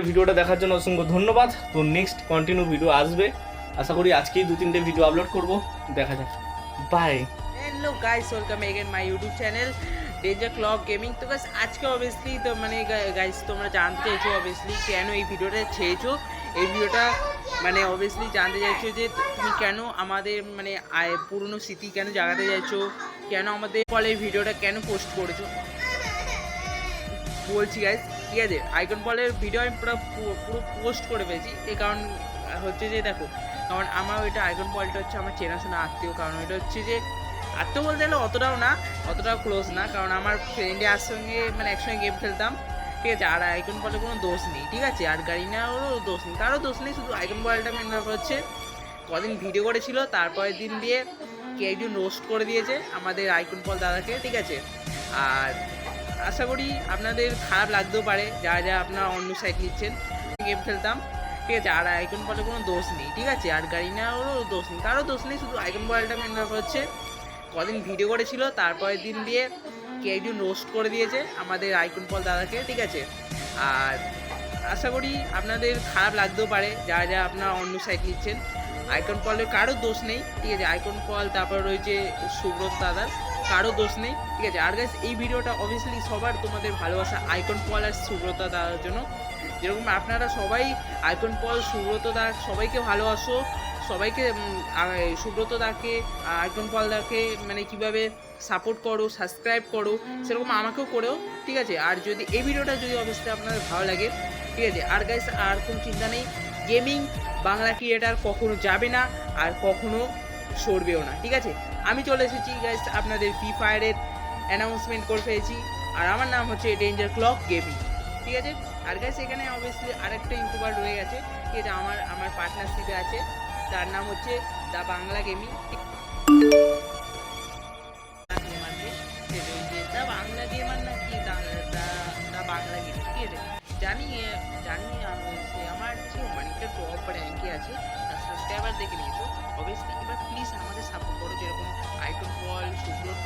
ভিডিওটা দেখার জন্য অসংখ্য ধন্যবাদ। তো নেক্সট কন্টিনিউ ভিডিও আসবে, আশা করি আজকেই 2-3টে ভিডিও আপলোড করব। দেখা যাক, bye. Hello guys, welcome again my YouTube channel danger clock gaming. तो बस আজকে অবভিয়াসলি তো মানে গাইস তোমরা জানতে চাইছো অবভিয়াসলি কেন এই ভিডিওটা ছেড়েছো। এই ভিডিওটা মানে অবভিয়াসলি জানতে চাইছো যে তুমি কেন আমাদের মানে পুরনো স্মৃতি কেন জাগাতে চাইছো, কেন আমাদের কলের ভিডিওটা কেন পোস্ট করেছো বলছি গাইস। ঠিক আছে, আইকন পলের ভিডিও আমি পুরো পোস্ট করে পেয়েছি। এই কারণ হচ্ছে যে দেখো, কারণ আমার ওইটা আইকন পলটা হচ্ছে আমার চেনাশোনা আত্মীয়। কারণ ওইটা হচ্ছে যে আত্মীয় বলতে গেলে অতটাও না, অতটাও ক্লোজ না। কারণ আমার ফ্রেন্ডে সঙ্গে মানে একসঙ্গে গেম খেলতাম, ঠিক আছে। আর আইকন বলে কোনো দোষ নেই, ঠিক আছে। আর গাড়িনারও দোষ নেই, কারো দোষ নেই, শুধু আইকন বলটা মেন ব্যাপার হচ্ছে কদিন ভিডিও করেছিল, তারপরের দিন দিয়ে কে একজন রোস্ট করে দিয়েছে আমাদের আইকন পল দাদাকে, ঠিক আছে। আর আশা করি আপনাদের খারাপ লাগতেও পারে যারা যারা আপনারা অন্য সাইড নিচ্ছেন। গেম খেলতাম, ঠিক আছে। আর আইকন বলে কোনো দোষ নেই, ঠিক আছে। আর গাড়িনারও দোষ নেই, কারো দোষ নেই, শুধু আইকন বলটা মেন ব্যাপার হচ্ছে কদিন ভিডিও করেছিল, তারপরের দিন দিয়ে কে একজন রোস্ট করে দিয়েছে আমাদের আইকন পল দাদাকে, ঠিক আছে। আর আশা করি আপনাদের খারাপ লাগতেও পারে যারা যারা আপনারা অন্য সাইড নিচ্ছেন। আইকন পলের কারো দোষ নেই, ঠিক আছে। আইকন পল তারপর রয়েছে সুব্রত দাদার, কারো দোষ নেই, ঠিক আছে। আর গাইস এই ভিডিওটা অবভিয়াসলি সবার তোমাদের ভালোবাসা আইকন পল আর সুব্রত দাদার জন্য। যেরকম আপনারা সবাই আইকন পল সুব্রত দা সবাইকে ভালোবাসো, সবাইকে সুব্রত দাকে আইকন পল দাকে মানে কীভাবে সাপোর্ট করো, সাবস্ক্রাইব করো, সেরকম আমাকেও করেও, ঠিক আছে। আর যদি এই ভিডিওটা যদি অবশ্যই আপনাদের ভালো লাগে, ঠিক আছে। আর গাইস আর কোনো চিন্তা নেই, গেমিং বাংলা ক্রিয়েটার কখনো যাবে না আর কখনো সরবেও না, ঠিক আছে। আমি চলে এসেছি গাইস আপনাদের ফ্রি ফায়ারের অ্যানাউন্সমেন্ট করে ফেলেছি, আর আমার নাম হচ্ছে ডেঞ্জার ক্লক গেমিং, ঠিক আছে। আর গাইস এখানে অবভিয়াসলি আরেকটা ইউটিউবার রয়ে গেছে, ঠিক আছে। আমার পার্টনারশিপে আছে, তার নাম হচ্ছে the Bangla gaming, the Bangla gamer নাকি দ্য বাংলা গেমিং, ঠিক আছে। জানি জানি সে আমার যে অনেকটা টপ র্যাঙ্কে আছে, তার সাবস্ক্রাইবার দেখে নিয়েছো অবভিয়াসলি। এবার প্লিজ আমাদের সাপোর্ট করো, যেরকম আইকন পল, সুব্রত,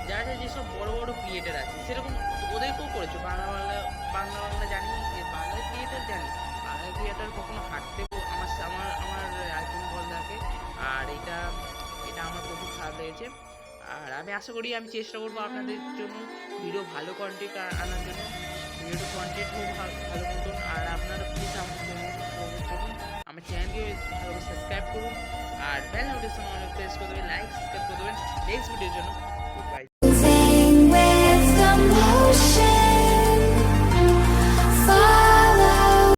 যারা যারা যেসব বড় বড় ক্রিয়েটার আছে সেরকম ওদেরকেও করেছো। বাংলা জানি, বাংলা ক্রিয়েটার জানি, বাংলা ক্রিয়েটার কখনো হাঁটতে আমার আমার আমার আইকন পল থাকে। আর এটা আমার প্রচুর খারাপ লেগেছে। আর আমি আশা করি আমি চেষ্টা করবো আপনাদের জন্য ভিডিও ভালো কন্টেন্ট আনার জন্য, ভিডিওটা কন্টেন্ট হোক ভালো মতন। আর আপনারা প্লিজ আমাকে প্রমোট করুন, আমার চ্যানেলকে ভালোভাবে সাবস্ক্রাইব করুন, আর বেল নোটিফিকেশন প্রেস করে দেবেন, লাইক সাবস্ক্রাইব করে দেবেন নেক্সট ভিডিওর জন্য।